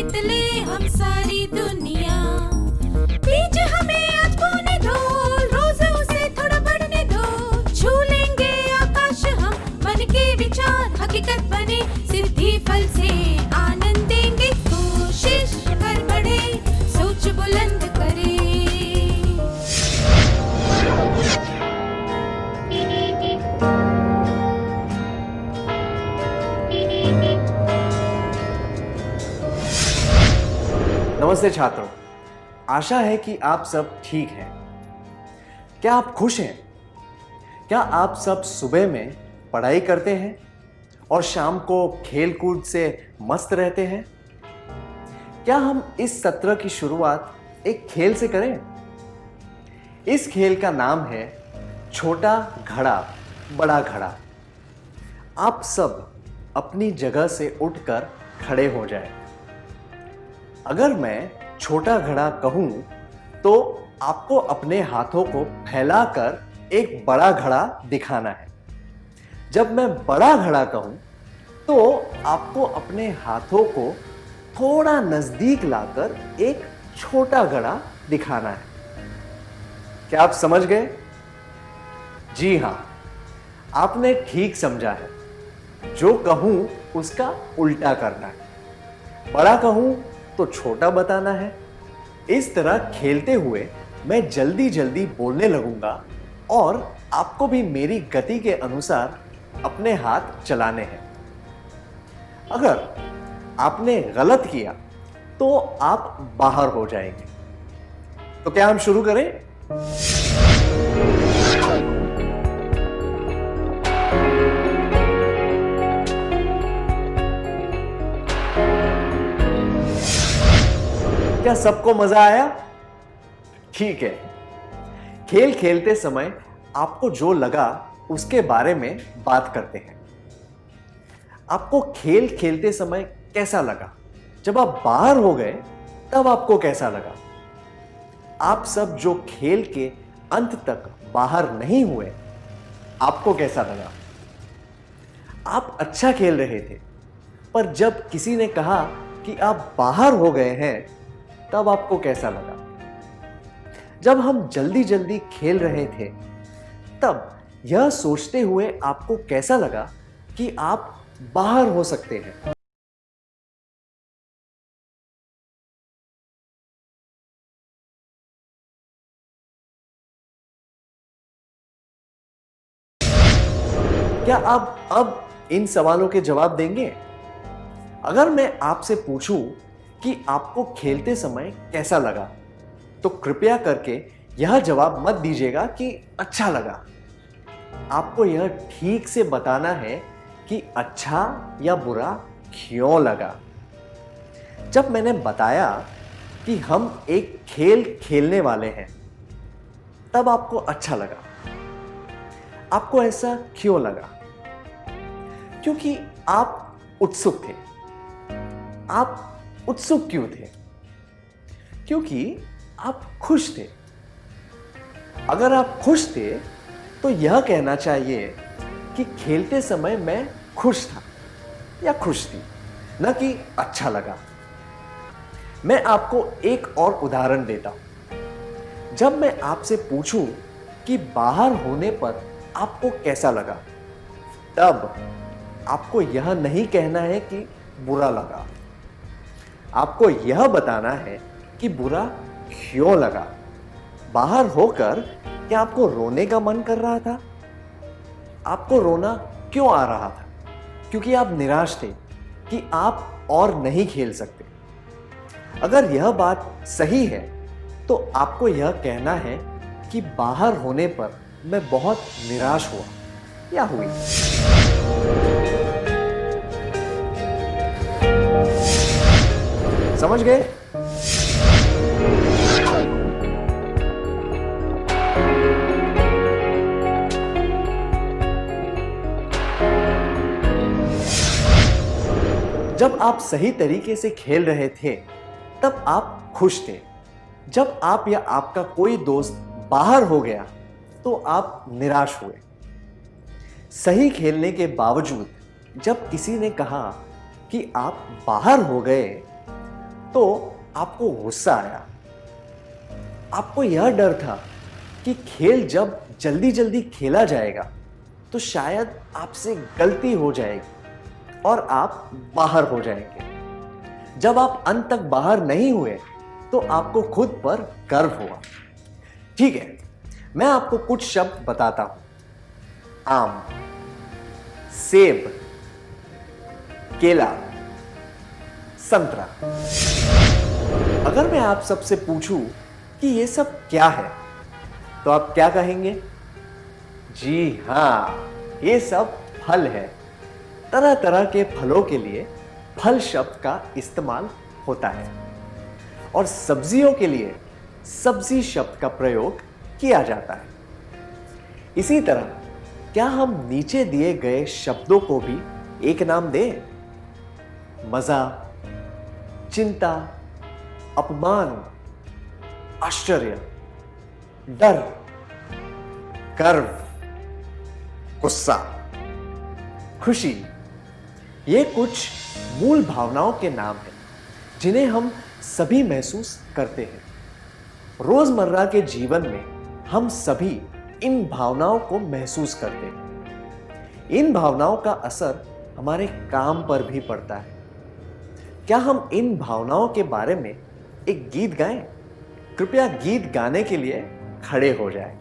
जीत ले हम सारी दुनिया। बीच हमें आज बोने दो, रोज उसे थोड़ा बढ़ने दो। छू लेंगे आकाश हम, मन के विचार हकीकत बने। सिद्धि फल से आनंद देंगे, कोशिश कर बढ़े, सोच बुलंद करे। नमस्ते छात्रों, आशा है कि आप सब ठीक हैं। क्या आप खुश हैं? क्या आप सब सुबह में पढ़ाई करते हैं और शाम को खेल कूद से मस्त रहते हैं? क्या हम इस सत्र की शुरुआत एक खेल से करें? इस खेल का नाम है छोटा घड़ा बड़ा घड़ा। आप सब अपनी जगह से उठकर खड़े हो जाएं। अगर मैं छोटा घड़ा कहूं तो आपको अपने हाथों को फैलाकर एक बड़ा घड़ा दिखाना है। जब मैं बड़ा घड़ा कहूं तो आपको अपने हाथों को थोड़ा नजदीक लाकर एक छोटा घड़ा दिखाना है। क्या आप समझ गए? जी हां, आपने ठीक समझा है। जो कहूं उसका उल्टा करना है। बड़ा कहूं तो छोटा बताना है। इस तरह खेलते हुए मैं जल्दी जल्दी बोलने लगूंगा और आपको भी मेरी गति के अनुसार अपने हाथ चलाने हैं। अगर आपने गलत किया तो आप बाहर हो जाएंगे। तो क्या हम शुरू करें? क्या सबको मजा आया? ठीक है। खेल खेलते समय आपको जो लगा उसके बारे में बात करते हैं। आपको खेल खेलते समय कैसा लगा? जब आप बाहर हो गए तब आपको कैसा लगा? आप सब जो खेल के अंत तक बाहर नहीं हुए, आपको कैसा लगा? आप अच्छा खेल रहे थे, पर जब किसी ने कहा कि आप बाहर हो गए हैं, तब आपको कैसा लगा? जब हम जल्दी जल्दी खेल रहे थे, तब यह सोचते हुए आपको कैसा लगा कि आप बाहर हो सकते हैं? क्या आप अब इन सवालों के जवाब देंगे? अगर मैं आपसे पूछूं कि आपको खेलते समय कैसा लगा, तो कृपया करके यह जवाब मत दीजिएगा कि अच्छा लगा। आपको यह ठीक से बताना है कि अच्छा या बुरा क्यों लगा। जब मैंने बताया कि हम एक खेल खेलने वाले हैं, तब आपको अच्छा लगा। आपको ऐसा क्यों लगा? क्योंकि आप उत्सुक थे। आप उत्सुक क्यों थे? क्योंकि आप खुश थे। अगर आप खुश थे तो यह कहना चाहिए कि खेलते समय मैं खुश था या खुश थी, न कि अच्छा लगा। मैं आपको एक और उदाहरण देता हूं। जब मैं आपसे पूछूं कि बाहर होने पर आपको कैसा लगा, तब आपको यह नहीं कहना है कि बुरा लगा। आपको यह बताना है कि बुरा क्यों लगा। बाहर होकर क्या आपको रोने का मन कर रहा था? आपको रोना क्यों आ रहा था? क्योंकि आप निराश थे कि आप और नहीं खेल सकते। अगर यह बात सही है तो आपको यह कहना है कि बाहर होने पर मैं बहुत निराश हुआ या हुई। समझ गए? जब आप सही तरीके से खेल रहे थे, तब आप खुश थे। जब आप या आपका कोई दोस्त बाहर हो गया, तो आप निराश हुए। सही खेलने के बावजूद जब किसी ने कहा कि आप बाहर हो गए, तो आपको गुस्सा आया। आपको यह डर था कि खेल जब जल्दी जल्दी खेला जाएगा तो शायद आपसे गलती हो जाएगी और आप बाहर हो जाएंगे। जब आप अंत तक बाहर नहीं हुए तो आपको खुद पर गर्व हुआ। ठीक है, मैं आपको कुछ शब्द बताता हूं। आम, सेब, केला, संतरा। अगर मैं आप सबसे पूछूं कि ये सब क्या है तो आप क्या कहेंगे? जी हां, ये सब फल है। तरह तरह के फलों के लिए फल शब्द का इस्तेमाल होता है और सब्जियों के लिए सब्जी शब्द का प्रयोग किया जाता है। इसी तरह क्या हम नीचे दिए गए शब्दों को भी एक नाम दें? मजा, चिंता, अपमान, आश्चर्य, डर, गर्व, गुस्सा, खुशी, ये कुछ मूल भावनाओं के नाम हैं जिन्हें हम सभी महसूस करते हैं। रोजमर्रा के जीवन में हम सभी इन भावनाओं को महसूस करते हैं। इन भावनाओं का असर हमारे काम पर भी पड़ता है। क्या हम इन भावनाओं के बारे में एक गीत गाएं? कृपया गीत गाने के लिए खड़े हो जाएं।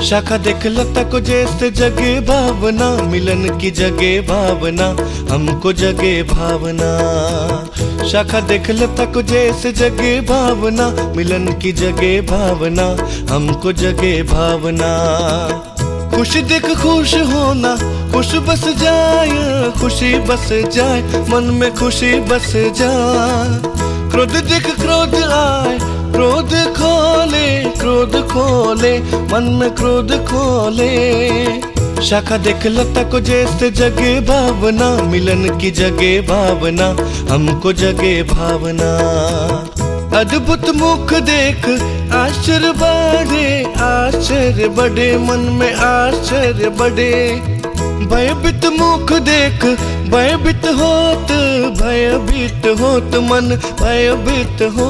शाखा देख लता को जैसे जगे भावना, मिलन की जगे भावना, हमको जगे भावना। शाखा देख लता को जैसे जगे भावना, मिलन की जगे भावना, हमको जगे भावना। खुश देख खुश होना, खुश बस जाए, खुशी बस जाए, मन में खुशी बस जाए। क्रोध देख क्रोध आए, क्रोध खोले, क्रोध खोले, मन में क्रोध खोले। शाखा देख लता को जैसे जगे भावना, मिलन की जगे भावना, हमको जगे भावना। अद्भुत मुख देख आश्चर्य बढ़े, आश्चर्य बढ़े, मन में आश्चर्य बढ़े। भयभीत मुख देख भयभीत होत, भयभीत होत, मन भयभीत हो।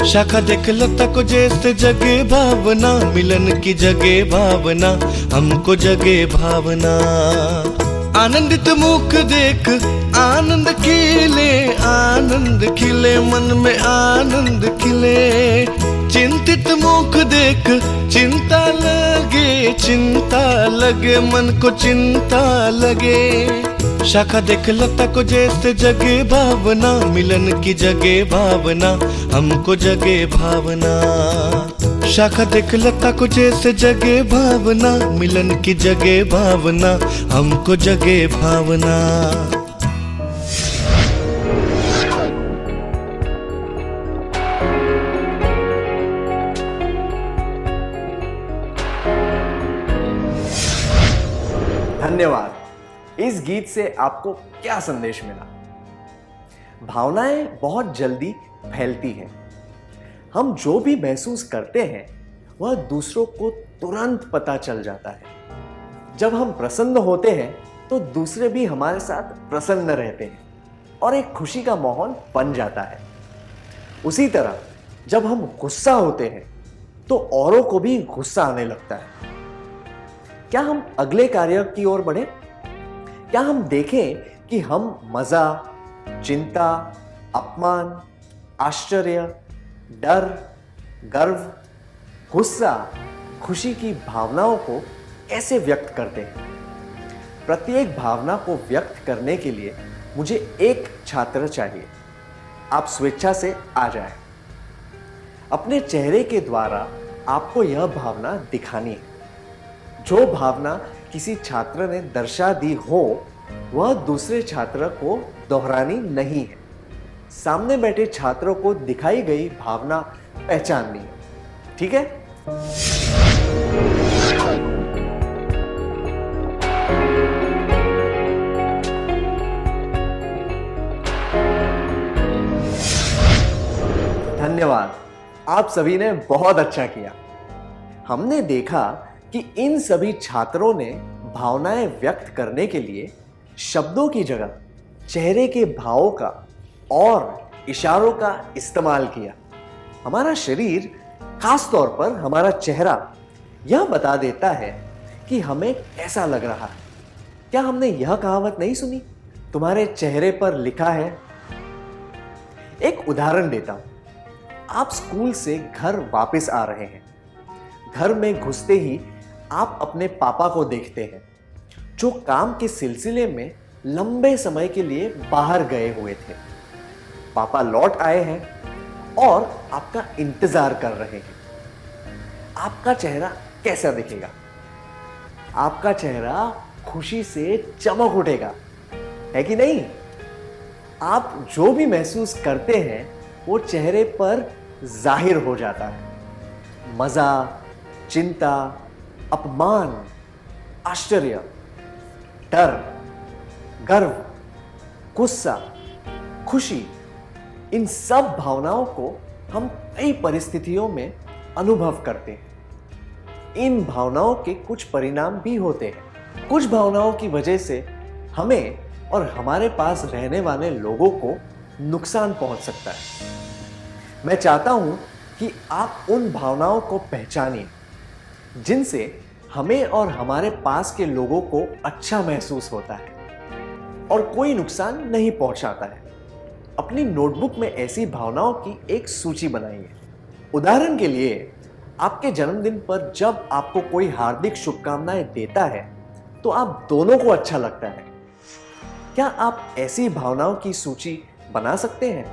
शाखा देख लता को जैसे जगे भावना, मिलन की जगे भावना, हमको जगे भावना। आनंदित मुख देख आनंद खिले, आनंद खिले, मन में आनंद खिले। चिंतित मुख देख चिंता लगे, चिंता लगे, मन को चिंता लगे। शाखा देख लता को जैसे जगे भावना, मिलन की जगे भावना, हमको जगे भावना। शाखा देख लता को जैसे जगे भावना, मिलन की जगे भावना, हमको जगे भावना। धन्यवाद। इस गीत से आपको क्या संदेश मिला? भावनाएं बहुत जल्दी फैलती हैं। हम जो भी महसूस करते हैं वह दूसरों को तुरंत पता चल जाता है। जब हम प्रसन्न होते हैं तो दूसरे भी हमारे साथ प्रसन्न रहते हैं और एक खुशी का माहौल बन जाता है। उसी तरह जब हम गुस्सा होते हैं तो औरों को भी गुस्सा आने लगता है। क्या हम अगले कार्य की ओर बढ़े? क्या हम देखें कि हम मजा, चिंता, अपमान, आश्चर्य, डर, गर्व, गुस्सा, खुशी की भावनाओं को कैसे व्यक्त करते हैं? प्रत्येक भावना को व्यक्त करने के लिए मुझे एक छात्र चाहिए। आप स्वेच्छा से आ जाएं। अपने चेहरे के द्वारा आपको यह भावना दिखानी है। जो भावना किसी छात्र ने दर्शा दी हो वह दूसरे छात्र को दोहरानी नहीं है। सामने बैठे छात्रों को दिखाई गई भावना पहचाननी है। ठीक है? धन्यवाद, आप सभी ने बहुत अच्छा किया। हमने देखा कि इन सभी छात्रों ने भावनाएं व्यक्त करने के लिए शब्दों की जगह चेहरे के भावों का और इशारों का इस्तेमाल किया। हमारा शरीर, खास तौर पर हमारा चेहरा, यह बता देता है कि हमें कैसा लग रहा है। क्या हमने यह कहावत नहीं सुनी, तुम्हारे चेहरे पर लिखा है? एक उदाहरण देता हूं। आप स्कूल से घर वापस आ रहे हैं। घर में घुसते ही आप अपने पापा को देखते हैं, जो काम के सिलसिले में लंबे समय के लिए बाहर गए हुए थे। पापा लौट आए हैं और आपका इंतजार कर रहे हैं। आपका चेहरा कैसा दिखेगा? आपका चेहरा खुशी से चमक उठेगा, है कि नहीं? आप जो भी महसूस करते हैं वो चेहरे पर जाहिर हो जाता है। मजा, चिंता, अपमान, आश्चर्य, डर, गर्व, गुस्सा, खुशी, इन सब भावनाओं को हम कई परिस्थितियों में अनुभव करते हैं। इन भावनाओं के कुछ परिणाम भी होते हैं। कुछ भावनाओं की वजह से हमें और हमारे पास रहने वाले लोगों को नुकसान पहुंच सकता है। मैं चाहता हूं कि आप उन भावनाओं को पहचानिए जिनसे हमें और हमारे पास के लोगों को अच्छा महसूस होता है और कोई नुकसान नहीं पहुंचाता है। अपनी नोटबुक में ऐसी भावनाओं की एक सूची बनाइए। उदाहरण के लिए, आपके जन्मदिन पर जब आपको कोई हार्दिक शुभकामनाएं देता है तो आप दोनों को अच्छा लगता है। क्या आप ऐसी भावनाओं की सूची बना सकते हैं?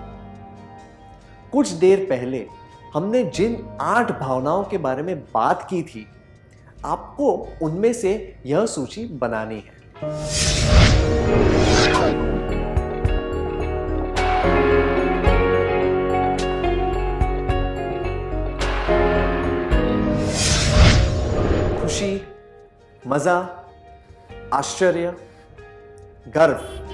कुछ देर पहले हमने जिन 8 भावनाओं के बारे में बात की थी, आपको उनमें से यह सूची बनानी है। खुशी, मजा, आश्चर्य, गर्व।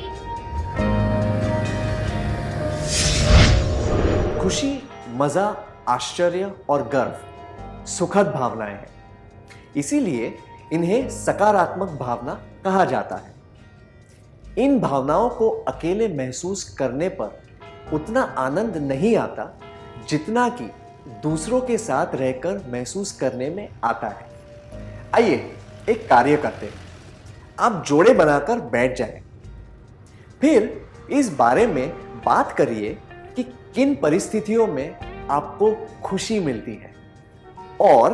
खुशी, मजा, आश्चर्य और गर्व सुखद भावनाएं हैं, इसीलिए इन्हें सकारात्मक भावना कहा जाता है। इन भावनाओं को अकेले महसूस करने पर उतना आनंद नहीं आता जितना कि दूसरों के साथ रहकर महसूस करने में आता है। आइए एक कार्य करते हैं। आप जोड़े बनाकर बैठ जाएं। फिर इस बारे में बात करिए कि किन परिस्थितियों में आपको खुशी मिलती है और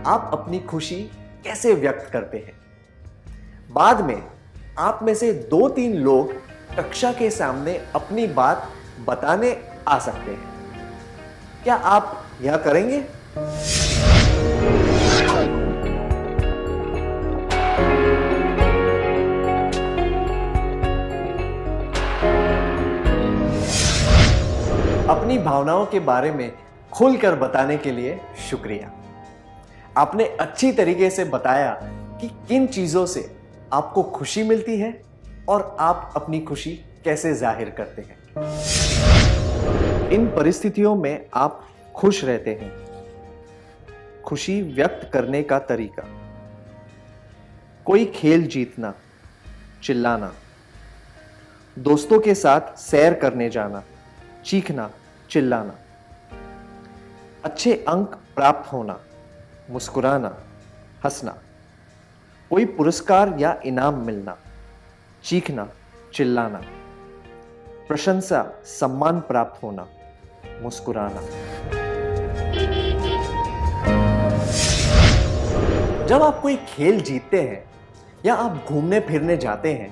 आप अपनी खुशी कैसे व्यक्त करते हैं। बाद में आप में से 2-3 लोग कक्षा के सामने अपनी बात बताने आ सकते हैं। क्या आप यह करेंगे? अपनी भावनाओं के बारे में खुलकर बताने के लिए शुक्रिया। आपने अच्छी तरीके से बताया कि किन चीजों से आपको खुशी मिलती है और आप अपनी खुशी कैसे जाहिर करते हैं। इन परिस्थितियों में आप खुश रहते हैं। खुशी व्यक्त करने का तरीका: कोई खेल जीतना, चिल्लाना, दोस्तों के साथ सैर करने जाना, चीखना, चिल्लाना, अच्छे अंक प्राप्त होना, मुस्कुराना, हंसना, कोई पुरस्कार या इनाम मिलना, चीखना, चिल्लाना, प्रशंसा, सम्मान प्राप्त होना, मुस्कुराना। जब आप कोई खेल जीतते हैं या आप घूमने फिरने जाते हैं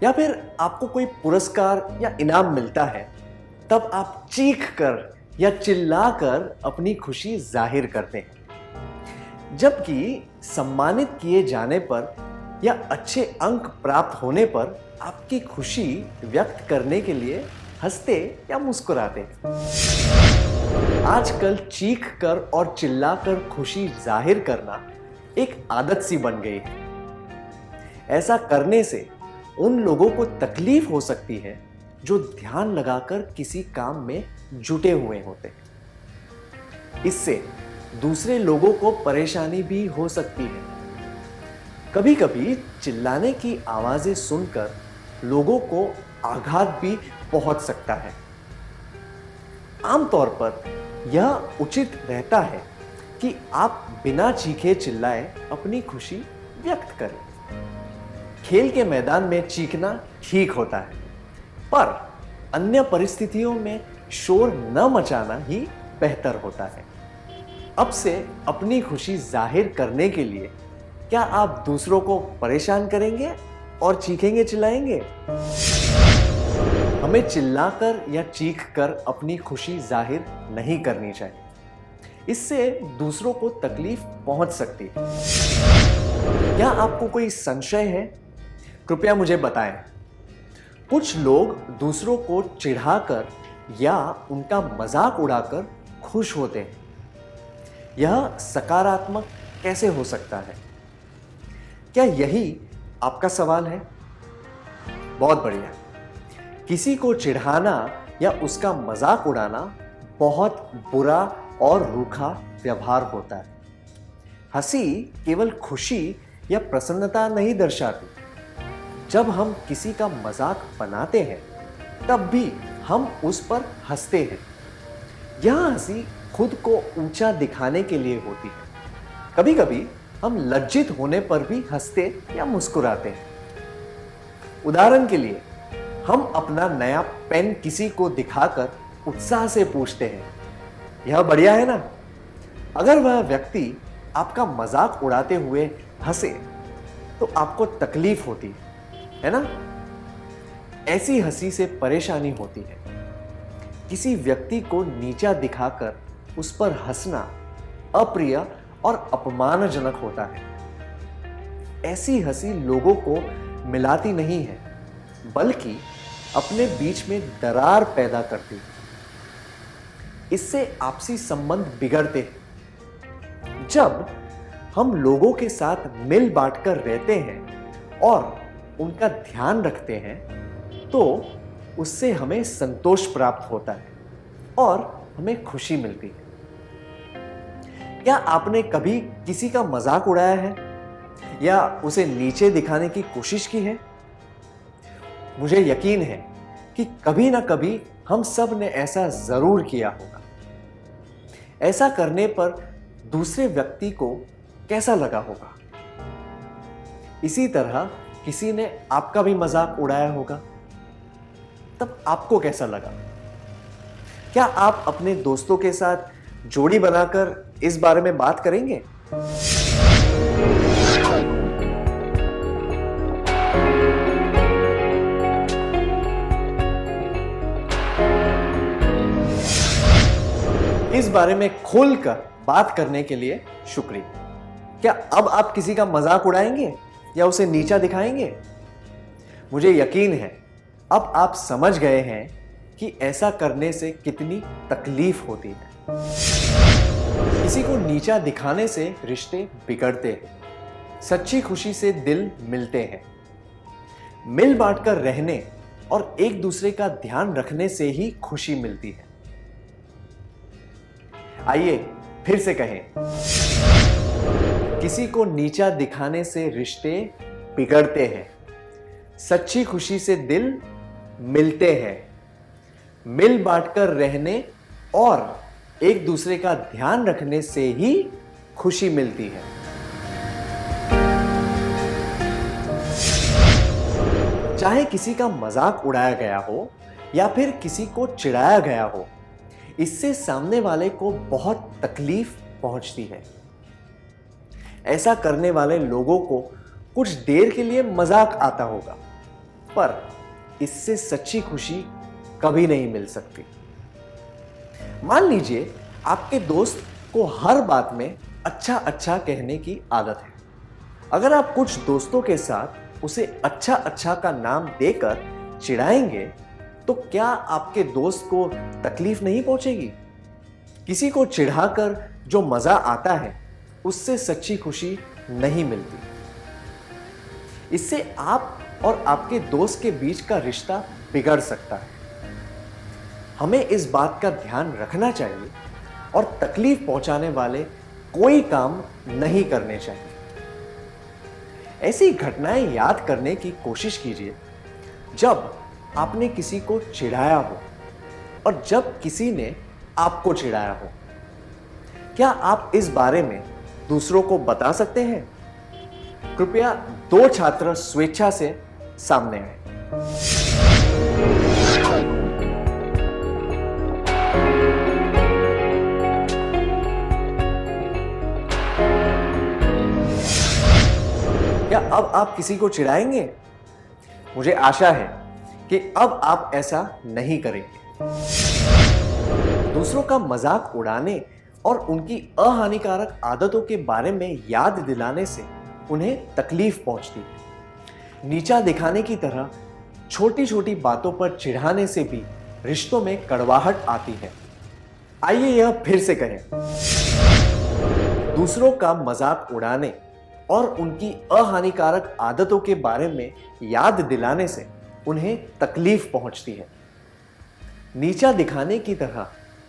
या फिर आपको कोई पुरस्कार या इनाम मिलता है, तब आप चीख कर या चिल्लाकर अपनी खुशी जाहिर करते हैं। जबकि सम्मानित किए जाने पर या अच्छे अंक प्राप्त होने पर आपकी खुशी व्यक्त करने के लिए हंसते या मुस्कुराते हैं। आजकल चीख कर और चिल्लाकर खुशी जाहिर करना एक आदत सी बन गई है। ऐसा करने से उन लोगों को तकलीफ हो सकती है जो ध्यान लगाकर किसी काम में जुटे हुए होते हैं। इससे दूसरे लोगों को परेशानी भी हो सकती है। कभी कभी चिल्लाने की आवाजें सुनकर लोगों को आघात भी पहुंच सकता है। आमतौर पर यह उचित रहता है कि आप बिना चीखे चिल्लाए अपनी खुशी व्यक्त करें। खेल के मैदान में चीखना ठीक होता है, पर अन्य परिस्थितियों में शोर न मचाना ही बेहतर होता है। अब से अपनी खुशी जाहिर करने के लिए क्या आप दूसरों को परेशान करेंगे और चीखेंगे चिल्लाएंगे? हमें चिल्लाकर या चीखकर अपनी खुशी जाहिर नहीं करनी चाहिए। इससे दूसरों को तकलीफ पहुंच सकती है। क्या आपको कोई संशय है? कृपया मुझे बताएं। कुछ लोग दूसरों को चिढ़ाकर या उनका मजाक उड़ाकर खुश होते हैं। यह सकारात्मक कैसे हो सकता है? क्या यही आपका सवाल है? बहुत बढ़िया। किसी को चिढ़ाना या उसका मजाक उड़ाना बहुत बुरा और रूखा व्यवहार होता है। हंसी केवल खुशी या प्रसन्नता नहीं दर्शाती। जब हम किसी का मजाक बनाते हैं तब भी हम उस पर हंसते हैं। यह हंसी खुद को ऊंचा दिखाने के लिए होती है। कभी कभी हम लज्जित होने पर भी हंसते या मुस्कुराते हैं। उदाहरण के लिए, हम अपना नया पेन किसी को दिखाकर उत्साह से पूछते हैं, यह बढ़िया है ना? अगर वह व्यक्ति आपका मजाक उड़ाते हुए हंसे तो आपको तकलीफ होती है ना? ऐसी हंसी से परेशानी होती है। किसी व्यक्ति को नीचा दिखाकर उस पर हंसना अप्रिय और अपमानजनक होता है। ऐसी हंसी लोगों को मिलाती नहीं है, बल्कि अपने बीच में दरार पैदा करती है। इससे आपसी संबंध बिगड़ते हैं। जब हम लोगों के साथ मिल बांटकर रहते हैं और उनका ध्यान रखते हैं तो उससे हमें संतोष प्राप्त होता है और हमें खुशी मिलती है। क्या आपने कभी किसी का मजाक उड़ाया है या उसे नीचे दिखाने की कोशिश की है? मुझे यकीन है कि कभी ना कभी हम सब ने ऐसा जरूर किया होगा। ऐसा करने पर दूसरे व्यक्ति को कैसा लगा होगा? इसी तरह किसी ने आपका भी मजाक उड़ाया होगा, तब आपको कैसा लगा? क्या आप अपने दोस्तों के साथ जोड़ी बनाकर इस बारे में बात करेंगे? इस बारे में खुलकर बात करने के लिए शुक्रिया। क्या अब आप किसी का मजाक उड़ाएंगे या उसे नीचा दिखाएंगे? मुझे यकीन है अब आप समझ गए हैं कि ऐसा करने से कितनी तकलीफ होती है। किसी को नीचा दिखाने से रिश्ते बिगड़ते हैं। सच्ची खुशी से दिल मिलते हैं। मिल बांटकर रहने और एक दूसरे का ध्यान रखने से ही खुशी मिलती है। आइए फिर से कहें, किसी को नीचा दिखाने से रिश्ते बिगड़ते हैं। सच्ची खुशी से दिल मिलते हैं। मिल बांटकर रहने और एक दूसरे का ध्यान रखने से ही खुशी मिलती है। चाहे किसी का मजाक उड़ाया गया हो या फिर किसी को चिढ़ाया गया हो, इससे सामने वाले को बहुत तकलीफ पहुंचती है। ऐसा करने वाले लोगों को कुछ देर के लिए मजाक आता होगा, पर इससे सच्ची खुशी कभी नहीं मिल सकती। मान लीजिए आपके दोस्त को हर बात में अच्छा अच्छा कहने की आदत है अगर आप कुछ दोस्तों के साथ उसे अच्छा अच्छा का नाम देकर चिढ़ाएंगे तो क्या आपके दोस्त को तकलीफ नहीं पहुंचेगी? किसी को चिढ़ाकर जो मजा आता है उससे सच्ची खुशी नहीं मिलती। इससे आप और आपके दोस्त के बीच का रिश्ता बिगड़ सकता है। हमें इस बात का ध्यान रखना चाहिए और तकलीफ पहुंचाने वाले कोई काम नहीं करने चाहिए। ऐसी घटनाएं याद करने की कोशिश कीजिए जब आपने किसी को चिढ़ाया हो और जब किसी ने आपको चिढ़ाया हो। क्या आप इस बारे में दूसरों को बता सकते हैं? कृपया 2 छात्र स्वेच्छा से सामने आए। क्या अब आप किसी को चिढ़ाएंगे? मुझे आशा है कि अब आप ऐसा नहीं करेंगे। दूसरों का मजाक उड़ाने और उनकी अहानिकारक आदतों के बारे में याद दिलाने से उन्हें तकलीफ पहुंचती है। नीचा दिखाने की तरह छोटी छोटी बातों पर चिढ़ाने से भी रिश्तों में कड़वाहट आती है। आइए यह फिर से कहें। दूसरों का मजाक उड़ाने और उनकी अहानिकारक आदतों के बारे में याद दिलाने से उन्हें तकलीफ पहुंचती है। नीचा दिखाने की तरह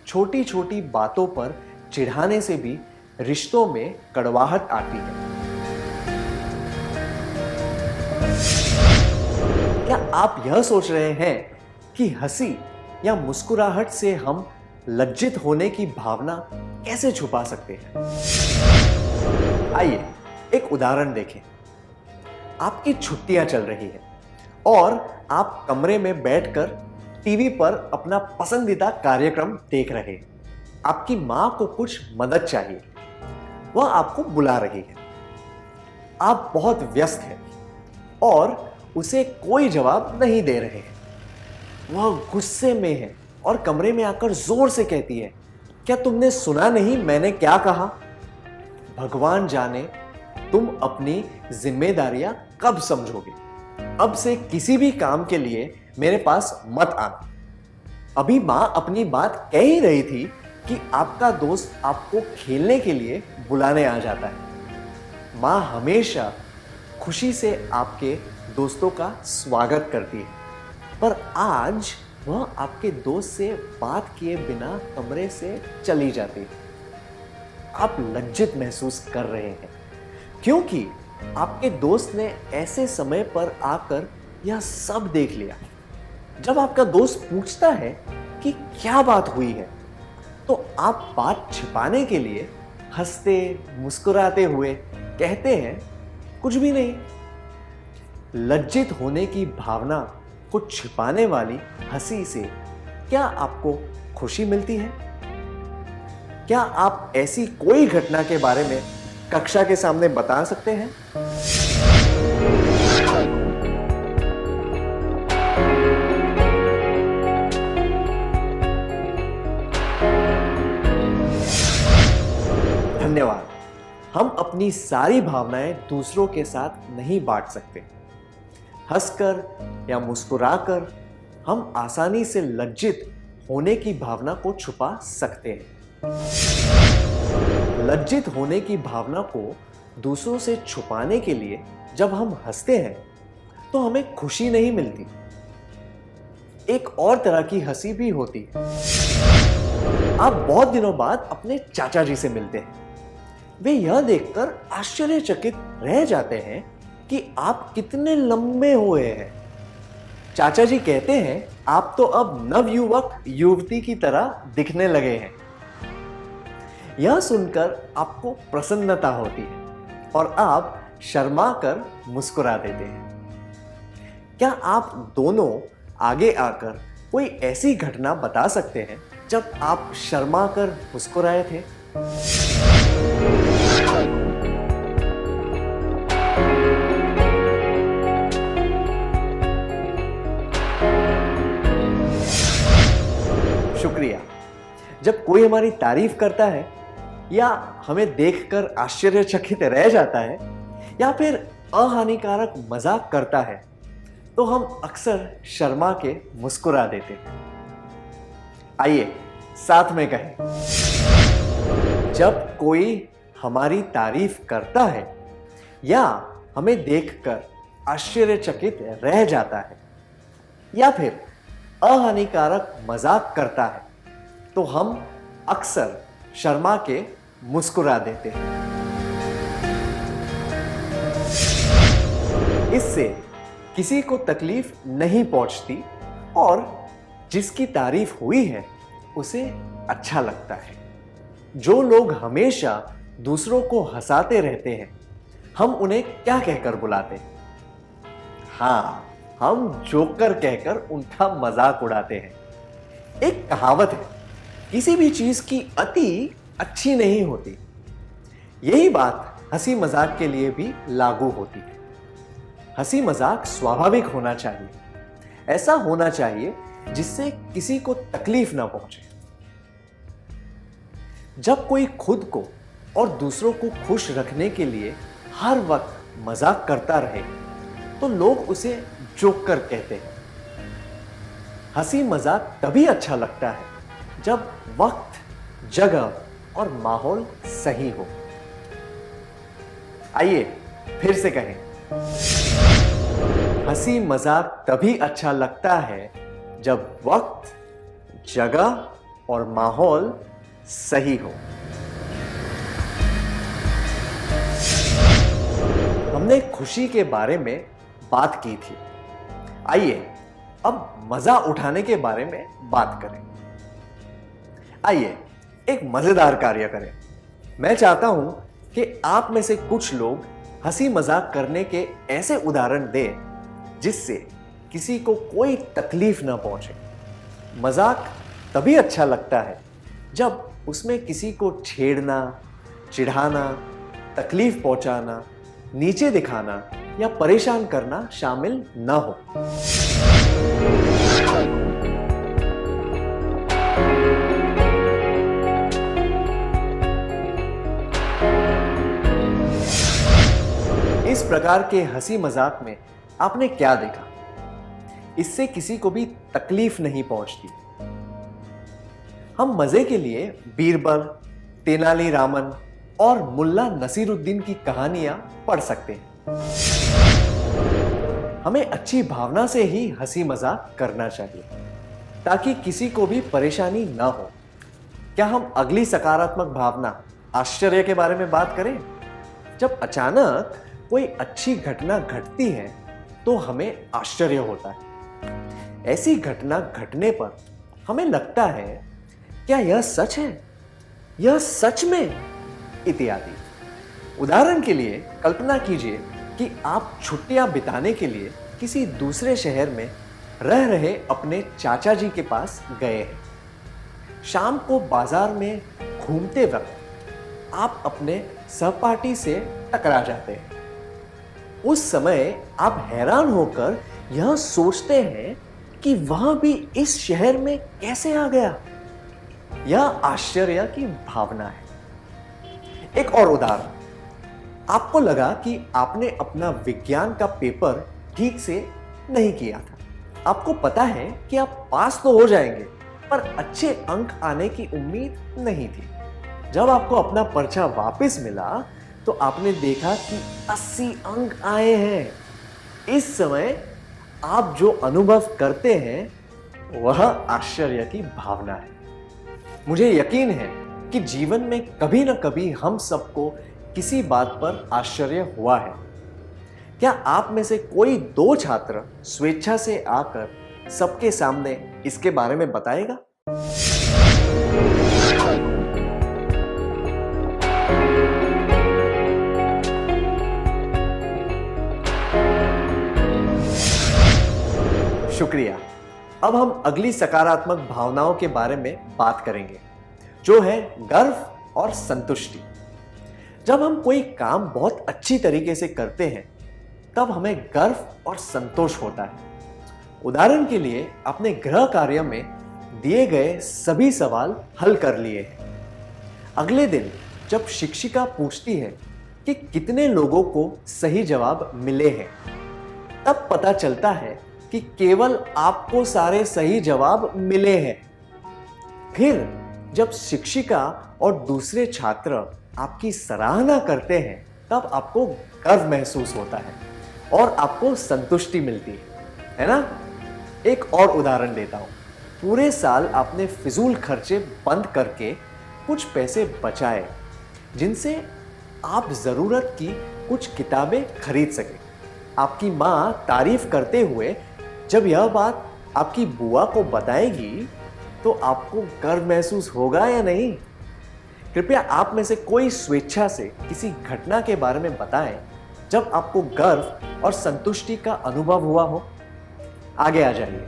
छोटी छोटी बातों पर चिढ़ाने से भी रिश्तों में कड़वाहट आती है। क्या आप यह सोच रहे हैं कि हंसी या मुस्कुराहट से हम लज्जित होने की भावना कैसे छुपा सकते हैं? आइए एक उदाहरण देखें। आपकी छुट्टियां चल रही हैं और आप कमरे में बैठकर टीवी पर अपना पसंदीदा कार्यक्रम देख रहे हैं। आपकी मां को कुछ मदद चाहिए, वह आपको बुला रही है। आप बहुत व्यस्त हैं और उसे कोई जवाब नहीं दे रहे हैं। वह गुस्से में है और कमरे में आकर जोर से कहती है, क्या तुमने सुना नहीं मैंने क्या कहा? भगवान जाने तुम अपनी जिम्मेदारियां कब समझोगे। अब से किसी भी काम के लिए मेरे पास मत आना। अभी मां अपनी बात कह ही रही थी कि आपका दोस्त आपको खेलने के लिए बुलाने आ जाता है। मां हमेशा खुशी से आपके दोस्तों का स्वागत करती है, पर आज वह आपके दोस्त से बात किए बिना कमरे से चली जाती है। आप लज्जित महसूस कर रहे हैं क्योंकि आपके दोस्त ने ऐसे समय पर आकर यह सब देख लिया। जब आपका दोस्त पूछता है कि क्या बात हुई है, तो आप बात छिपाने के लिए हंसते मुस्कुराते हुए कहते हैं, कुछ भी नहीं। लज्जित होने की भावना को छिपाने वाली हंसी से क्या आपको खुशी मिलती है? क्या आप ऐसी कोई घटना के बारे में कक्षा के सामने बता सकते हैं? धन्यवाद। हम अपनी सारी भावनाएं दूसरों के साथ नहीं बांट सकते। हंसकर या मुस्कुराकर हम आसानी से लज्जित होने की भावना को छुपा सकते हैं। लज्जित होने की भावना को दूसरों से छुपाने के लिए जब हम हंसते हैं तो हमें खुशी नहीं मिलती। एक और तरह की हंसी भी होती है। आप बहुत दिनों बाद अपने चाचा जी से मिलते हैं। वे यह देखकर आश्चर्यचकित रह जाते हैं कि आप कितने लंबे हुए हैं। चाचा जी कहते हैं, आप तो अब नवयुवक युवती की तरह दिखने लगे हैं। यह सुनकर आपको प्रसन्नता होती है और आप शर्मा कर मुस्कुरा देते हैं। क्या आप दोनों आगे आकर कोई ऐसी घटना बता सकते हैं जब आप शर्मा कर मुस्कुराए थे? शुक्रिया। जब कोई हमारी तारीफ करता है या हमें देखकर आश्चर्यचकित रह जाता है या फिर अहानिकारक मजाक करता है तो हम अक्सर शर्मा के मुस्कुरा देते हैं। आइए साथ में कहें, जब कोई हमारी तारीफ करता है या हमें देखकर आश्चर्यचकित रह जाता है या फिर अहानिकारक मजाक करता है तो हम अक्सर शर्मा के मुस्कुरा देते हैं। इससे किसी को तकलीफ नहीं पहुंचती और जिसकी तारीफ हुई है उसे अच्छा लगता है। जो लोग हमेशा दूसरों को हंसाते रहते हैं, हम उन्हें क्या कहकर बुलाते हैं? हाँ, हम जोकर कहकर उनका मजाक उड़ाते हैं। एक कहावत है, किसी भी चीज की अति अच्छी नहीं होती। यही बात हंसी मजाक के लिए भी लागू होती है। हंसी मजाक स्वाभाविक होना चाहिए, ऐसा होना चाहिए जिससे किसी को तकलीफ ना पहुंचे। जब कोई खुद को और दूसरों को खुश रखने के लिए हर वक्त मजाक करता रहे तो लोग उसे जोकर कहते हैं। हंसी मजाक तभी अच्छा लगता है जब वक्त, जगह और माहौल सही हो। आइए फिर से कहें, हंसी मजाक तभी अच्छा लगता है जब वक्त, जगह और माहौल सही हो। हमने खुशी के बारे में बात की थी। आइए अब मजा उठाने के बारे में बात करें। आइए एक मजेदार कार्य करें। मैं चाहता हूं कि आप में से कुछ लोग हंसी मजाक करने के ऐसे उदाहरण दें जिससे किसी को कोई तकलीफ ना पहुंचे। मजाक तभी अच्छा लगता है जब उसमें किसी को छेड़ना, चिढ़ाना, तकलीफ पहुंचाना, नीचे दिखाना या परेशान करना शामिल न हो। इस प्रकार के हंसी मजाक में आपने क्या देखा? इससे किसी को भी तकलीफ नहीं पहुंचती। हम मजे के लिए बीरबल, तेनालीरामन और मुल्ला नसीरुद्दीन की कहानियां पढ़ सकते हैं। हमें अच्छी भावना से ही हंसी मजाक करना चाहिए ताकि किसी को भी परेशानी ना हो। क्या हम अगली सकारात्मक भावना आश्चर्य के बारे में बात करें? जब अचानक कोई अच्छी घटना घटती है तो हमें आश्चर्य होता है। ऐसी घटना घटने पर हमें लगता है, क्या यह सच है? यह सच में? इत्यादि। उदाहरण के लिए कल्पना कीजिए कि आप छुट्टियां बिताने के लिए किसी दूसरे शहर में रह रहे अपने चाचा जी के पास गए हैं। शाम को बाजार में घूमते वक्त आप अपने सहपाठी से टकरा जाते हैं। उस समय आप हैरान होकर यह सोचते हैं कि वह भी इस शहर में कैसे आ गया। यह आश्चर्य की भावना है। एक और उदाहरण, आपको लगा कि आपने अपना विज्ञान का पेपर ठीक से नहीं किया था। आपको पता है कि आप पास तो हो जाएंगे, पर अच्छे अंक आने की उम्मीद नहीं थी। जब आपको अपना पर्चा वापस मिला तो आपने देखा कि 80 अंक आए हैं। इस समय आप जो अनुभव करते हैं वह आश्चर्य की भावना है। मुझे यकीन है कि जीवन में कभी न कभी हम सबको किसी बात पर आश्चर्य हुआ है। क्या आप में से कोई 2 छात्र स्वेच्छा से आकर सबके सामने इसके बारे में बताएगा? शुक्रिया। अब हम अगली सकारात्मक भावनाओं के बारे में बात करेंगे, जो है गर्व और संतुष्टि। जब हम कोई काम बहुत अच्छी तरीके से करते हैं तब हमें गर्व और संतोष होता है। उदाहरण के लिए अपने गृह कार्य में दिए गए सभी सवाल हल कर लिए हैं। अगले दिन जब शिक्षिका पूछती है कि कितने लोगों को सही जवाब मिले हैं, तब पता चलता है कि केवल आपको सारे सही जवाब मिले हैं। फिर जब शिक्षिका और दूसरे छात्र आपकी सराहना करते हैं, तब आपको गर्व महसूस होता है और आपको संतुष्टि मिलती है ना? एक और उदाहरण देता हूं। पूरे साल आपने फिजूल खर्चे बंद करके कुछ पैसे बचाए, जिनसे आप जरूरत की कुछ किताबें खरीद सके। आपकी मां तारीफ करते हुए जब यह बात आपकी बुआ को बताएगी, तो आपको गर्व महसूस होगा या नहीं? कृपया आप में से कोई स्वेच्छा से किसी घटना के बारे में बताएं जब आपको गर्व और संतुष्टि का अनुभव हुआ हो। आगे आ जाइए।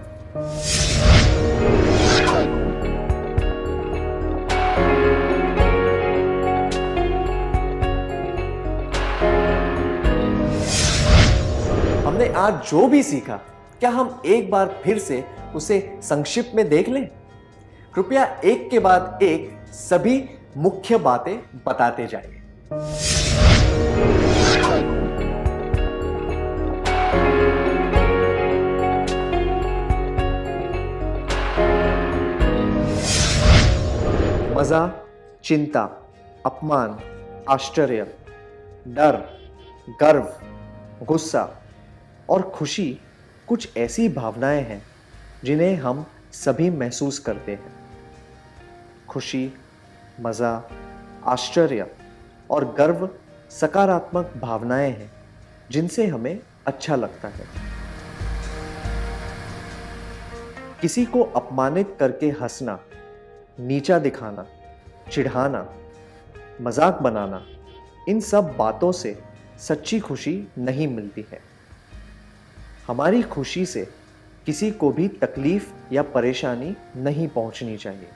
हमने आज जो भी सीखा, क्या हम एक बार फिर से उसे संक्षिप्त में देख लें? कृपया एक के बाद एक सभी मुख्य बातें बताते जाइए। मजा, चिंता, अपमान, आश्चर्य, डर, गर्व, गुस्सा और खुशी कुछ ऐसी भावनाएं हैं जिन्हें हम सभी महसूस करते हैं। खुशी, मजा, आश्चर्य और गर्व सकारात्मक भावनाएं हैं जिनसे हमें अच्छा लगता है। किसी को अपमानित करके हंसना, नीचा दिखाना, चिढ़ाना, मजाक बनाना, इन सब बातों से सच्ची खुशी नहीं मिलती है। हमारी खुशी से किसी को भी तकलीफ या परेशानी नहीं पहुंचनी चाहिए।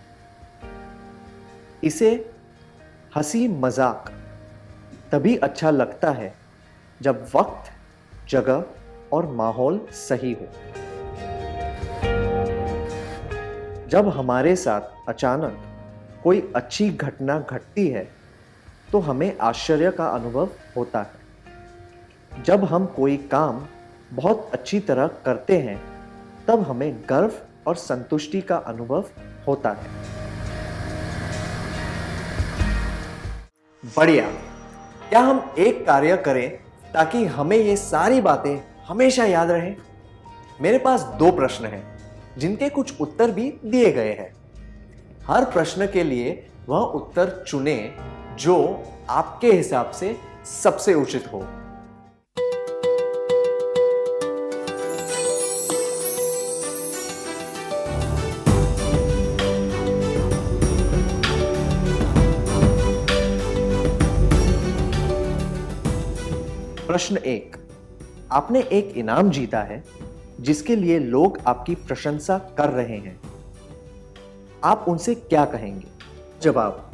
इसे हंसी मजाक तभी अच्छा लगता है जब वक्त, जगह और माहौल सही हो। जब हमारे साथ अचानक कोई अच्छी घटना घटती है, तो हमें आश्चर्य का अनुभव होता है। जब हम कोई काम बहुत अच्छी तरह करते हैं, तब हमें गर्व और संतुष्टि का अनुभव होता है। बढ़िया। क्या हम एक कार्य करें ताकि हमें ये सारी बातें हमेशा याद रहें? मेरे पास 2 प्रश्न हैं, जिनके कुछ उत्तर भी दिए गए हैं। हर प्रश्न के लिए वह उत्तर चुनें जो आपके हिसाब से सबसे उचित हो। प्रश्न 1। आपने एक इनाम जीता है जिसके लिए लोग आपकी प्रशंसा कर रहे हैं। आप उनसे क्या कहेंगे? जवाब: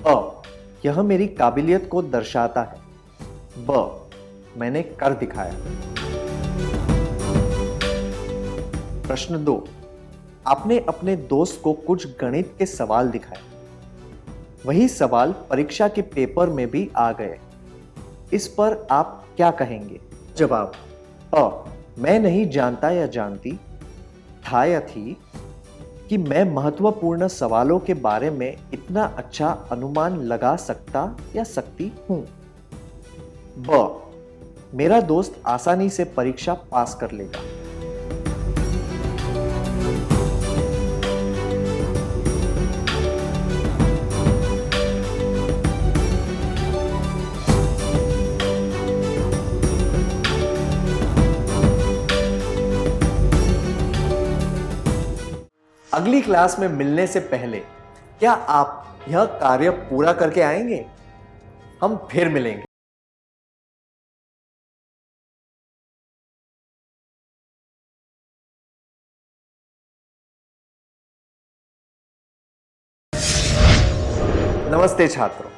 अ, यह मेरी काबिलियत को दर्शाता है। ब, मैंने कर दिखाया। प्रश्न 2। आपने अपने दोस्त को कुछ गणित के सवाल दिखाए। वही सवाल परीक्षा के पेपर में भी आ गए। इस पर आप क्या कहेंगे? जवाब: अ, मैं नहीं जानता या जानती, था या थी कि मैं महत्वपूर्ण सवालों के बारे में इतना अच्छा अनुमान लगा सकता या सकती हूं। ब, मेरा दोस्त आसानी से परीक्षा पास कर लेगा। अगली क्लास में मिलने से पहले क्या आप यह कार्य पूरा करके आएंगे? हम फिर मिलेंगे। नमस्ते छात्रों,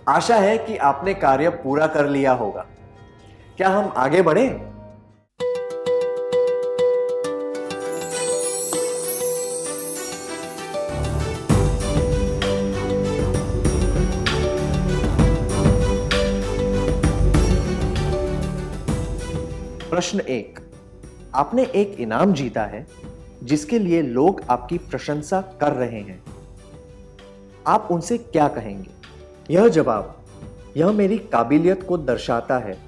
आशा है कि आपने कार्य पूरा कर लिया होगा। क्या हम आगे बढ़ें? प्रश्न 1, आपने एक इनाम जीता है जिसके लिए लोग आपकी प्रशंसा कर रहे हैं। आप उनसे क्या कहेंगे? यह जवाब, यह मेरी काबिलियत को दर्शाता है,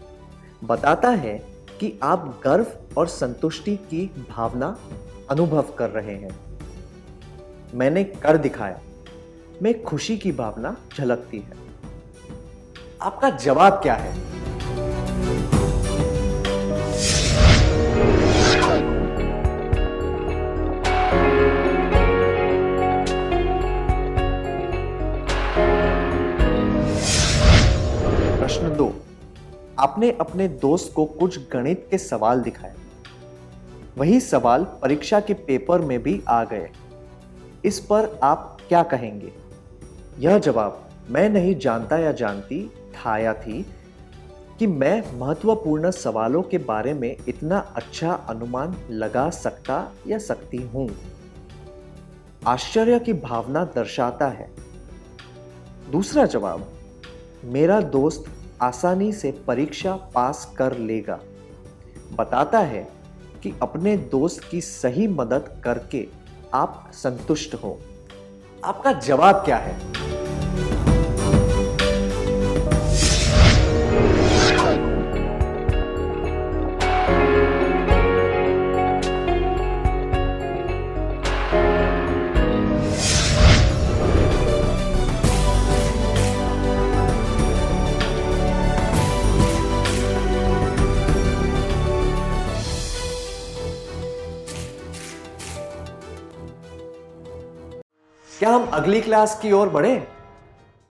बताता है कि आप गर्व और संतुष्टि की भावना अनुभव कर रहे हैं। मैंने कर दिखाया, में खुशी की भावना झलकती है। आपका जवाब क्या है? प्रश्न 2, आपने अपने दोस्त को कुछ गणित के सवाल दिखाए। वही सवाल परीक्षा के पेपर में भी आ गए। इस पर आप क्या कहेंगे? यह जवाब, मैं नहीं जानता या जानती था या थी कि मैं महत्वपूर्ण सवालों के बारे में इतना अच्छा अनुमान लगा सकता या सकती हूं। आश्चर्य की भावना दर्शाता है। दूसरा जवाब, मेरा दोस्त आसानी से परीक्षा पास कर लेगा, बताता है कि अपने दोस्त की सही मदद करके आप संतुष्ट हो। आपका जवाब क्या है? क्या हम अगली क्लास की ओर बढ़ें?